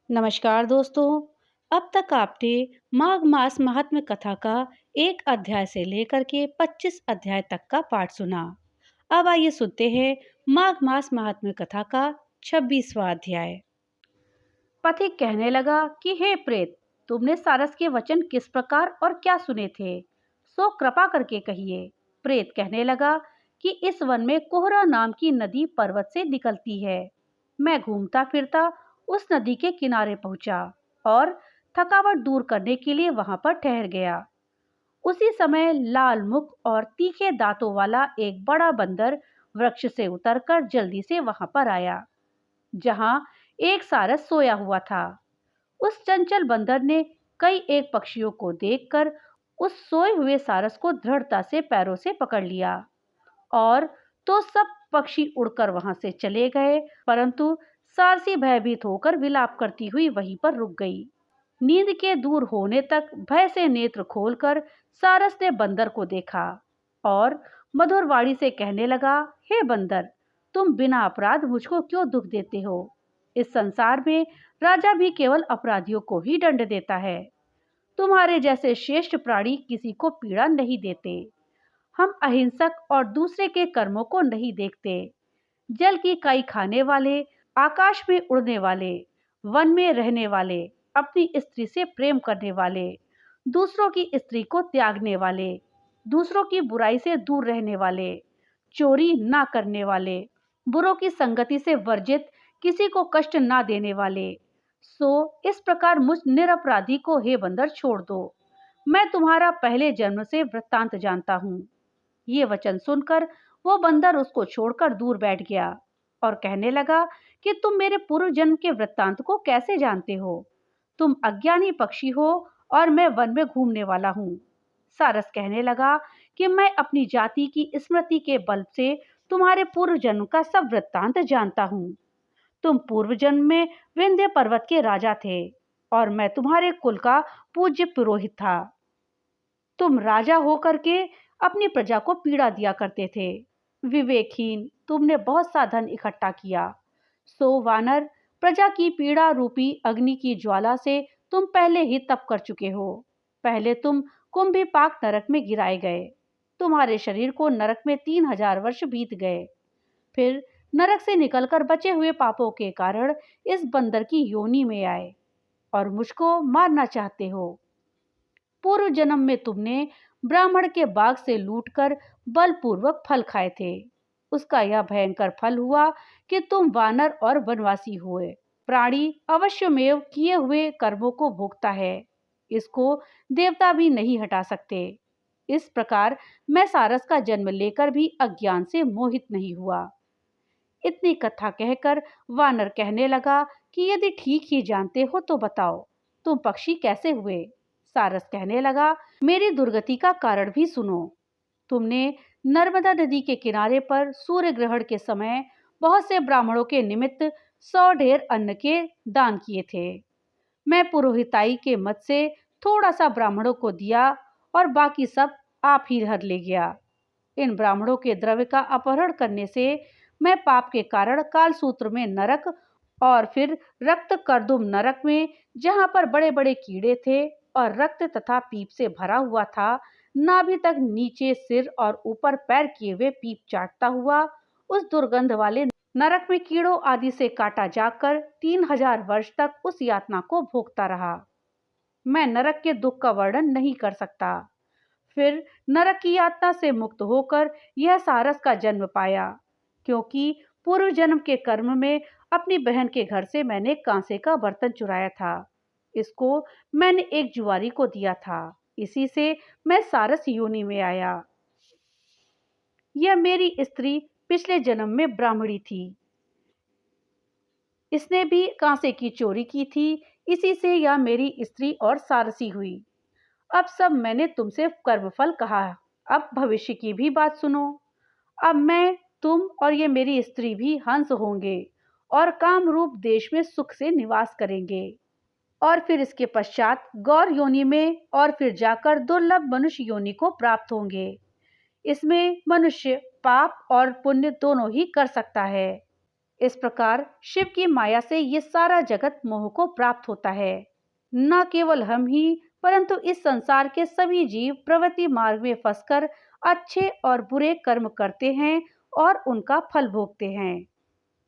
नमस्कार दोस्तों। अब तक आपने माघ मास महात्म्य कथा का एक अध्याय से लेकर के 25 अध्याय तक का पाठ सुना। अब आइए सुनते हैं माघ मास महात्म्य कथा का 26वां अध्याय। पथिक कहने लगा कि हे प्रेत, तुमने सारस के वचन किस प्रकार और क्या सुने थे, सो कृपा करके कहिए। प्रेत कहने लगा कि इस वन में कोहरा नाम की नदी पर्वत से निकलती है। मैं घूमता फिरता उस नदी के किनारे पहुंचा और थकावट दूर करने के लिए वहां पर ठहर गया। उसी समय लाल मुख और तीखे दांतों वाला एक बड़ा बंदर वृक्ष से उतरकर जल्दी से वहां पर आया जहां एक सारस सोया हुआ था। उस चंचल बंदर ने कई एक पक्षियों को देखकर उस सोए हुए सारस को दृढ़ता से पैरों से पकड़ लिया और तो सब पक्षी उड़कर वहां से चले गए, परंतु सारसी भयभीत होकर विलाप करती हुई वहीं पर रुक गई। नींद के दूर होने तक भय से नेत्र खोलकर सारस ने बंदर को देखा और मधुर वाणी से कहने लगा, हे बंदर, तुम बिना अपराध मुझको क्यों दुख देते हो? इस संसार में राजा भी केवल अपराधियों को ही दंड देता है। तुम्हारे जैसे श्रेष्ठ प्राणी किसी को पीड़ा नहीं देते। हम अहिंसक और दूसरे के कर्मों को नहीं देखते। जल की काई खाने वाले, आकाश में उड़ने वाले, वन में रहने वाले, अपनी स्त्री से प्रेम करने वाले, दूसरों की स्त्री को त्यागने वाले, दूसरों की बुराई से दूर रहने वाले, चोरी ना करने वाले, बुरों की संगति से वर्जित, किसी को कष्ट ना देने वाले, सो इस प्रकार मुझ निरपराधी को हे बंदर छोड़ दो। मैं तुम्हारा पहले जन्म से वृत्तांत जानता हूँ। ये वचन सुनकर वो बंदर उसको छोड़कर दूर बैठ गया और कहने लगा कि तुम मेरे पूर्व जन्म के वृत्तांत को कैसे जानते हो? तुम अज्ञानी पक्षी हो और मैं वन में घूमने वाला हूँ। सारस कहने लगा कि मैं अपनी जाति की स्मृति के बल से तुम्हारे पूर्व जन्म का सब वृत्तांत जानता हूँ। तुम पूर्व जन्म में विंध्य पर्वत के राजा थे और मैं तुम्हारे कुल का पूज्य पुरोहित था। तुम राजा होकर के अपनी प्रजा को पीड़ा दिया करते थे। विवेकहीन, तुमने बहुत सा धन इकट्ठा किया। सो वानर, प्रजा की पीड़ा रूपी अग्नि की ज्वाला से तुम पहले ही तप कर चुके हो। पहले तुम कुंभीपाक नरक में गिराए गए। तुम्हारे शरीर को नरक में 3000 वर्ष बीत गए। फिर नरक से निकलकर बचे हुए पापों के कारण इस बंदर की योनि में आए और मुझको मारना चाहते हो। पूर्व जन्म में तुमने ब्राह्मण के बाग से लूटकर बलपूर्वक फल खाए थे। उसका यह भयंकर फल हुआ कि तुम वानर और वनवासी हुए। प्राणी अवश्यमेव किए हुए कर्मों को भोगता है। इसको देवता भी नहीं हटा सकते। इस प्रकार मैं सारस का जन्म लेकर भी अज्ञान से मोहित नहीं हुआ। इतनी कथा कहकर वानर कहने लगा कि यदि ठीक ही जानते हो तो बताओ, तुम पक्षी कैसे हुए? सारस कहने लगा, मेरी दुर्गति का कारण भी सुनो। तुमने नर्मदा नदी के किनारे पर सूर्य ग्रहण के समय बहुत से ब्राह्मणों के निमित्त 100 ढेर अन्न के दान किए थे। मैं पुरोहिताई के मत से थोड़ा सा ब्राह्मणों को दिया और बाकी सब आप ही हर ले गया। इन ब्राह्मणों के द्रव्य का अपहरण करने से मैं पाप के कारण कालसूत्र में नरक और फिर रक्त कर्दुम नरक में, जहां पर बड़े बड़े कीड़े थे और रक्त तथा पीप से भरा हुआ था, नाभि तक नीचे सिर और ऊपर पैर किए हुए पीप चाटता हुआ उस दुर्गंध वाले नरक में कीड़ों आदि से काटा जाकर 3000 वर्ष तक उस यातना को भोगता रहा। मैं नरक के दुख का वर्णन नहीं कर सकता। फिर नरक की यातना से मुक्त होकर यह सारस का जन्म पाया, क्योंकि पूर्व जन्म के कर्म में अपनी बहन के घर से मैंने कांसे का बर्तन चुराया था। इसको मैंने एक जुआरी को दिया था। इसी से मैं सारस योनि में आया। यह मेरी स्त्री पिछले जन्म में ब्राह्मणी थी। इसने भी कांसे की चोरी की थी। इसी से यह मेरी स्त्री और सारसी हुई। अब सब मैंने तुमसे कर्मफल कहा। अब भविष्य की भी बात सुनो। अब मैं, तुम और ये मेरी स्त्री भी हंस होंगे और कामरूप देश में सुख से निवास करेंगे। और फिर इसके पश्चात गौर योनि में और फिर जाकर दुर्लभ मनुष्य योनि को प्राप्त होंगे। इसमें मनुष्य पाप और पुण्य दोनों ही कर सकता है। इस प्रकार शिव की माया से ये सारा जगत मोह को प्राप्त होता है। न केवल हम ही परंतु इस संसार के सभी जीव प्रवृत्ति मार्ग में फंसकर अच्छे और बुरे कर्म करते हैं और उनका फल भोगते हैं।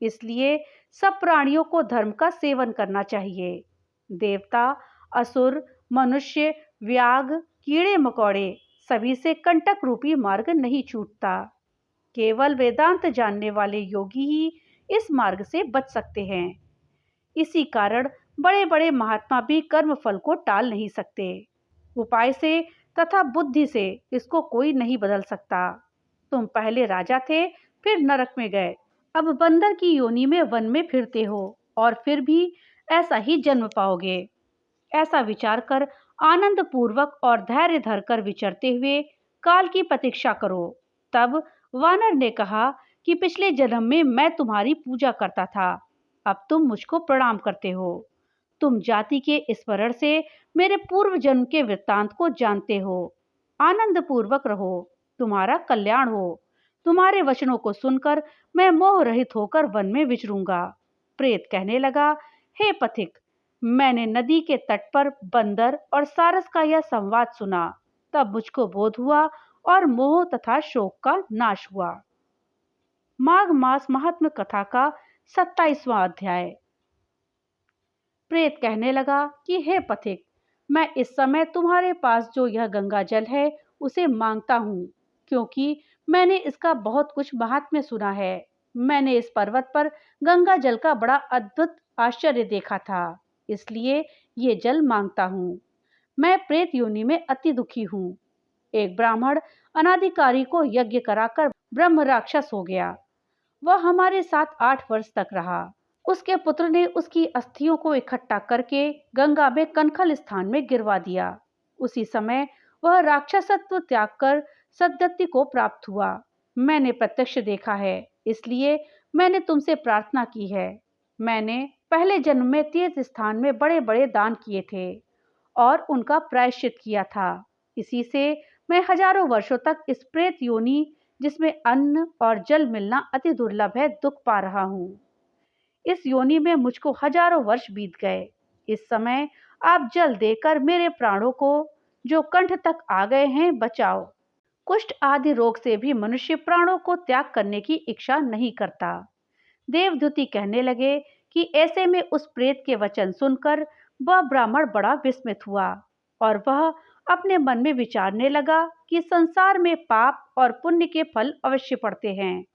इसलिए सब प्राणियों को धर्म का सेवन करना चाहिए। देवता, असुर, मनुष्य, व्याघ, कीड़े मकोड़े सभी से कंटक रूपी मार्ग नहीं छूटता। केवल वेदांत जानने वाले योगी ही इस मार्ग से बच सकते हैं। इसी कारण बड़े बड़े महात्मा भी कर्म फल को टाल नहीं सकते। उपाय से तथा बुद्धि से इसको कोई नहीं बदल सकता। तुम पहले राजा थे, फिर नरक में गए, अब बंदर की योनि में वन में फिरते हो और फिर भी ऐसा ही जन्म पाओगे। ऐसा विचार कर आनंद पूर्वक और धैर्य धरकर विचरते हुए काल की प्रतीक्षा करो। तब वानर ने कहा कि पिछले जन्म में मैं तुम्हारी पूजा करता था, अब तुम मुझको प्रणाम करते हो। तुम जाति के स्मरण से मेरे पूर्व जन्म के वृत्तांत को जानते हो। आनंद पूर्वक रहो, तुम्हारा कल्याण हो। तुम्हारे वचनों को सुनकर मैं मोह रहित होकर वन में विचरूंगा। प्रेत कहने लगा, हे पथिक, मैंने नदी के तट पर बंदर और सारस का यह संवाद सुना, तब मुझको बोध हुआ और मोह तथा शोक का नाश हुआ। माघ मास महात्म्य कथा का 27वां अध्याय। प्रेत कहने लगा कि हे पथिक, मैं इस समय तुम्हारे पास जो यह गंगा जल है उसे मांगता हूँ, क्योंकि मैंने इसका बहुत कुछ महात्म्य सुना है। मैंने इस पर्वत पर गंगा जल का बड़ा अद्भुत आश्चर्य देखा था, इसलिए ये जल मांगता हूँ। मैं प्रेत योनि में अति दुखी हूँ। एक ब्राह्मण अनाधिकारी को यज्ञ कराकर ब्रह्म राक्षस हो गया। वह हमारे साथ 8 वर्ष तक रहा। उसके पुत्र ने उसकी अस्थियों को इकट्ठा करके गंगा में कनखल स्थान में गिरवा दिया। उसी समय वह राक्षसत्व त्याग कर सद्गति को प्राप्त हुआ। मैंने प्रत्यक्ष देखा है, इसलिए मैंने तुमसे प्रार्थना की है। मैंने पहले जन्म में तीर्थ स्थान में बड़े बड़े दान किए थे और उनका प्रायश्चित किया था। इसी से मैं हजारों वर्षों तक इस प्रेत योनि, जिसमें अन्न और जल मिलना अति दुर्लभ है, दुख पा रहा हूँ। इस योनि में मुझको हजारों वर्ष बीत गए। इस समय आप जल देकर मेरे प्राणों को, जो कंठ तक आ गए हैं, बचाओ। कुष्ठ आदि रोग से भी मनुष्य प्राणों को त्याग करने की इच्छा नहीं करता। देवदूती कहने लगे कि ऐसे में उस प्रेत के वचन सुनकर वह ब्राह्मण बड़ा विस्मित हुआ और वह अपने मन में विचारने लगा कि संसार में पाप और पुण्य के फल अवश्य पड़ते हैं।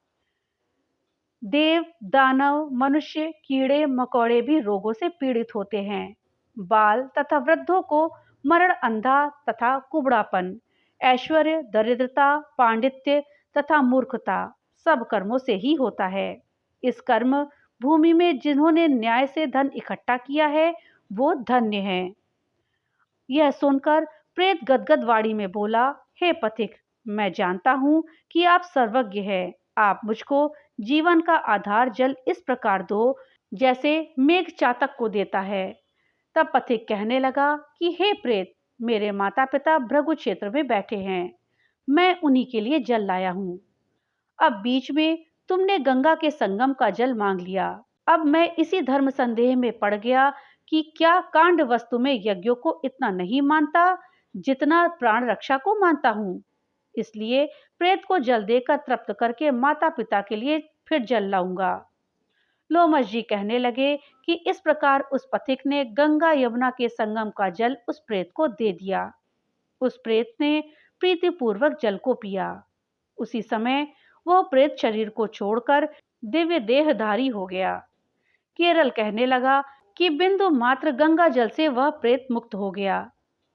देव, दानव, मनुष्य, कीड़े मकोड़े भी रोगों से पीड़ित होते हैं। बाल तथा वृद्धों को मरण, अंधा तथा कुबड़ापन, ऐश्वर्य, दरिद्रता, पांडित्य तथा मूर्खता सब कर्मों से ही होता है। इस कर्म भूमि में जिन्होंने न्याय से धन इकट्ठा किया है वो धन्य हैं। यह सुनकर प्रेत गदगद वाणी में बोला, हे पथिक, मैं जानता हूँ कि आप सर्वज्ञ हैं। आप मुझको जीवन का आधार जल इस प्रकार दो जैसे मेघ चातक को देता है। तब पथिक कहने लगा कि हे प्रेत, मेरे माता पिता भृगु क्षेत्र में बैठे हैं, मैं उन्हीं के लिए जल लाया हूँ। अब बीच में तुमने गंगा के संगम का जल मांग लिया। अब मैं इसी धर्म संदेह में पड़ गया कि क्या कांड वस्तु में यज्ञों को इतना नहीं मानता जितना प्राण रक्षा को मानता हूँ। इसलिए प्रेत को जल देकर तृप्त करके माता पिता के लिए फिर जल लाऊंगा। लोमश जी कहने लगे कि इस प्रकार उस पथिक ने गंगा यमुना के संगम का जल उस प्रेत को दे दिया। उस प्रेत ने प्रीतिपूर्वक जल को पिया। उसी समय वह प्रेत शरीर को छोड़कर दिव्य देहधारी हो गया। केरल कहने लगा कि बिंदु मात्र गंगा जल से वह प्रेत मुक्त हो गया।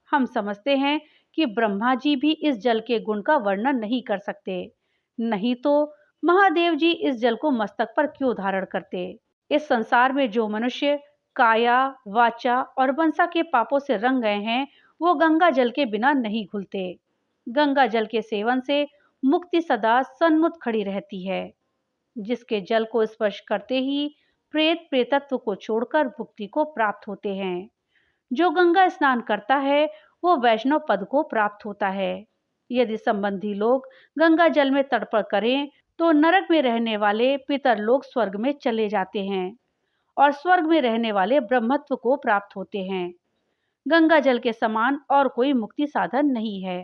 हम समझते हैं कि ब्रह्मा जी भी इस जल के गुण का वर्णन नहीं कर सकते, नहीं तो महादेव जी इस जल को मस्तक पर क्यों धारण करते। इस संसार में जो मनुष्य काया, वाचा और वंसा के पापों से रंग गए हैं, वो गंगा जल के बिना नहीं घुलते। गंगा जल के सेवन से मुक्ति सदा सन्मुख खड़ी रहती है। जिसके जल को स्पर्श करते ही प्रेत प्रेतत्व को छोड़कर मुक्ति को प्राप्त होते हैं। जो गंगा स्नान करता है वो वैष्णव पद को प्राप्त होता है। यदि संबंधी लोग गंगा जल में तड़पड़ करें तो नरक में रहने वाले पितर लोग स्वर्ग में चले जाते हैं और स्वर्ग में रहने वाले ब्रह्मत्व को प्राप्त होते हैं। गंगा जल के समान और कोई मुक्ति साधन नहीं है।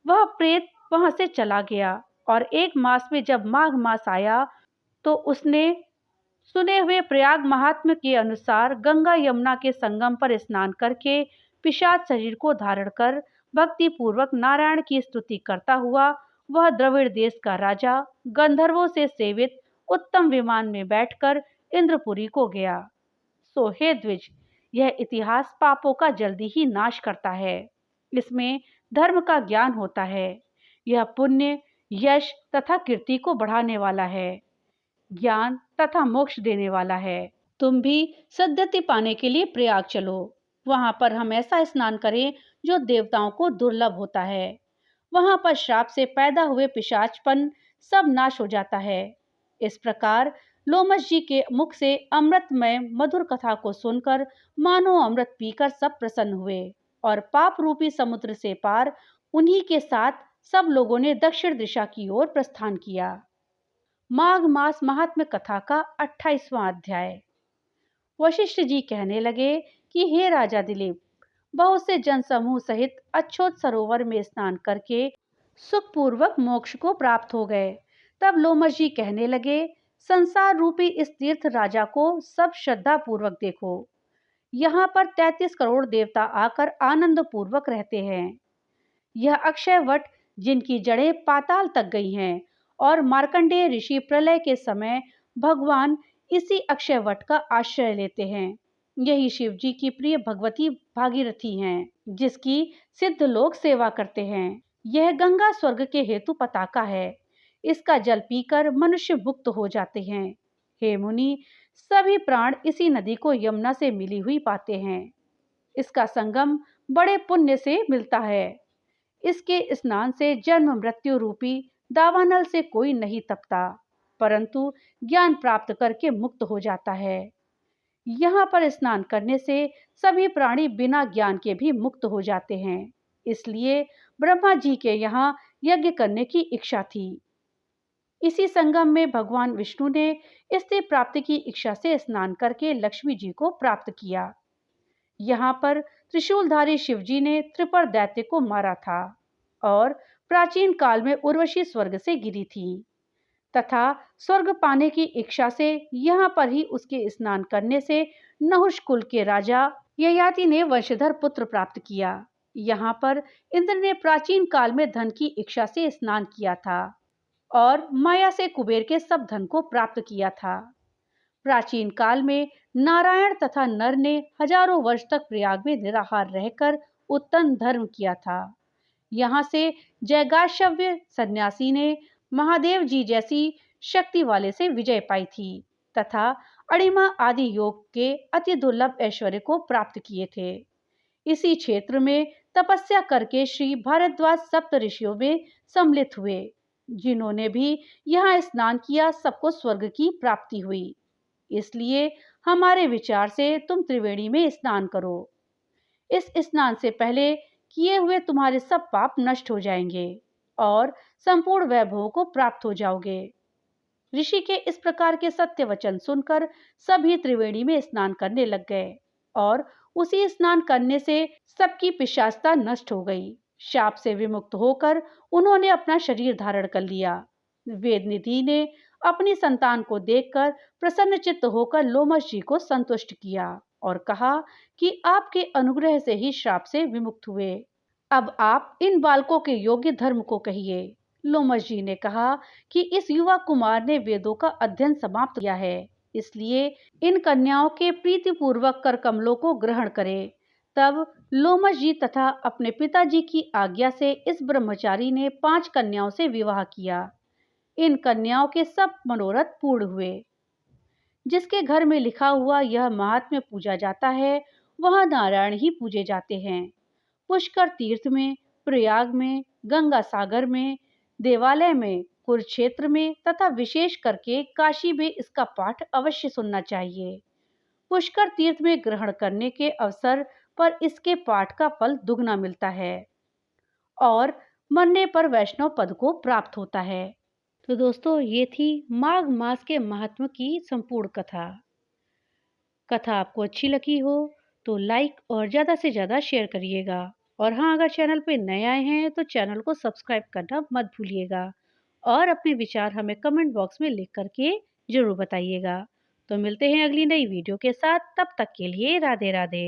वह प्रेत वहां से चला गया और 1 मास में जब माघ मास आया तो उसने सुने हुए प्रयाग महात्म्य के अनुसार गंगा यमुना के संगम पर स्नान करके पिशाच शरीर को धारण कर भक्ति पूर्वक नारायण की स्तुति करता हुआ वह द्रविड़ देश का राजा गंधर्वों से सेवित उत्तम विमान में बैठकर इंद्रपुरी को गया। सो हे द्विज, यह इतिहास पापों का जल्दी ही नाश करता है। इसमें धर्म का ज्ञान होता है। यह पुण्य, यश तथा कीर्ति को बढ़ाने वाला है, ज्ञान तथा मोक्ष देने वाला है। तुम भी सद्गति पाने के लिए प्रयाग चलो। वहां पर हम ऐसा स्नान करें जो देवताओं को दुर्लभ होता है। वहां पर श्राप से पैदा हुए पिशाचपन सब नाश हो जाता है। इस प्रकार लोमश जी के मुख से अमृतमय मधुर कथा को सुनकर मानो अमृत पीकर सब प्रसन्न हुए और पाप रूपी समुद्र से पार उन्हीं के साथ सब लोगों ने दक्षिण दिशा की ओर प्रस्थान किया। माघ मास महात्म्य कथा का 28वां अध्याय। वशिष्ठ जी कहने लगे कि हे राजा दिलीप, बहुत से जनसमूह सहित अच्छोत सरोवर में स्नान करके सुखपूर्वक मोक्ष को प्राप्त हो गए। तब लोमश जी कहने लगे, संसार रूपी इस तीर्थ राजा को सब श्रद्धा पूर्वक देखो। यहाँ पर 33 करोड़ देवता आकर आनंद पूर्वक रहते हैं। यह अक्षय वट जिनकी जड़ें पाताल तक गई हैं और मार्कंडेय ऋषि प्रलय के समय भगवान इसी अक्षय वट का आश्रय लेते हैं। यही शिव जी की प्रिय भगवती भागीरथी हैं, जिसकी सिद्ध लोग सेवा करते हैं। यह गंगा स्वर्ग के हेतु पताका है। इसका जल पीकर मनुष्य मुक्त हो जाते हैं। हे मुनि, सभी प्राण इसी नदी को यमुना से मिली हुई पाते हैं। इसका संगम बड़े पुण्य से मिलता है। इसके स्नान से जन्म मृत्यु रूपी दावानल से कोई नहीं तपता, परंतु ज्ञान प्राप्त करके मुक्त हो जाता है। यहाँ पर स्नान करने से सभी प्राणी बिना ज्ञान के भी मुक्त हो जाते हैं। इसलिए ब्रह्मा जी के यहाँ यज्ञ करने की इच्छा थी। इसी संगम में भगवान विष्णु ने स्त्री प्राप्ति की इच्छा से स्नान करके लक्ष्मी जी को प्राप्त किया। यहाँ पर त्रिशूलधारी शिवजी ने त्रिपर दैत्य को मारा था और प्राचीन काल में उर्वशी स्वर्ग से गिरी थी तथा स्वर्ग पाने की इच्छा से यहाँ पर ही उसके स्नान करने से नहुष कुल के राजा ययाति ने वंशधर पुत्र प्राप्त किया। यहाँ पर इंद्र ने प्राचीन काल में धन की इच्छा से स्नान किया था और माया से कुबेर के सब धन को प्राप्त किया था। प्राचीन काल में नारायण तथा नर ने हजारों वर्ष तक प्रयाग में निराहार रहकर उत्तम धर्म किया था। यहाँ से जयगाशव्य सन्यासी ने महादेव जी जैसी शक्ति वाले से विजय पाई थी तथा अणिमा आदि योग के अति दुर्लभ ऐश्वर्य को प्राप्त किए थे। इसी क्षेत्र में तपस्या करके श्री भारद्वाज सप्त ऋषियों में सम्मिलित हुए। जिन्होंने भी यहाँ स्नान किया सबको स्वर्ग की प्राप्ति हुई। इसलिए हमारे विचार से तुम त्रिवेणी में स्नान करो। इस स्नान से पहले किए हुए तुम्हारे सब पाप नष्ट हो जाएंगे और संपूर्ण वैभव को प्राप्त हो जाओगे। ऋषि के इस प्रकार के सत्य वचन सुनकर सभी त्रिवेणी में स्नान करने लग गए और उसी स्नान करने से सबकी पिशाचता नष्ट हो गई। शाप से विमुक्त होकर उन्होंने अपना शरीर धारण कर लिया। वेदनिधि ने अपनी संतान को देखकर प्रसन्न चित्त होकर लोमश जी को संतुष्ट किया और कहा कि आपके अनुग्रह से ही श्राप से विमुक्त हुए। अब आप इन बालकों के योग्य धर्म को कहिए। लोमश जी ने कहा कि इस युवा कुमार ने वेदों का अध्ययन समाप्त किया है, इसलिए इन कन्याओं के प्रीतिपूर्वक कर कमलों को ग्रहण करें। तब लोमश जी तथा अपने पिताजी की आज्ञा से इस ब्रह्मचारी ने 5 कन्याओं से विवाह किया। इन कन्याओं के सब मनोरथ पूर्ण हुए। जिसके घर में लिखा हुआ यह महात्म्य पूजा जाता है, वह नारायण ही पूजे जाते हैं। पुष्कर तीर्थ में, प्रयाग में, गंगा सागर में, देवालय में, कुरुक्षेत्र में तथा विशेष करके काशी में इसका पाठ अवश्य सुनना चाहिए। पुष्कर तीर्थ में ग्रहण करने के अवसर पर इसके पाठ का फल दुगना मिलता है और मरने पर वैष्णव पद को प्राप्त होता है। तो दोस्तों ये थी माघ मास के महत्व की संपूर्ण कथा। कथा आपको अच्छी लगी हो तो लाइक और ज़्यादा से ज़्यादा शेयर करिएगा। और हाँ, अगर चैनल पे नए आए हैं तो चैनल को सब्सक्राइब करना मत भूलिएगा और अपने विचार हमें कमेंट बॉक्स में लिख करके ज़रूर बताइएगा। तो मिलते हैं अगली नई वीडियो के साथ, तब तक के लिए राधे राधे।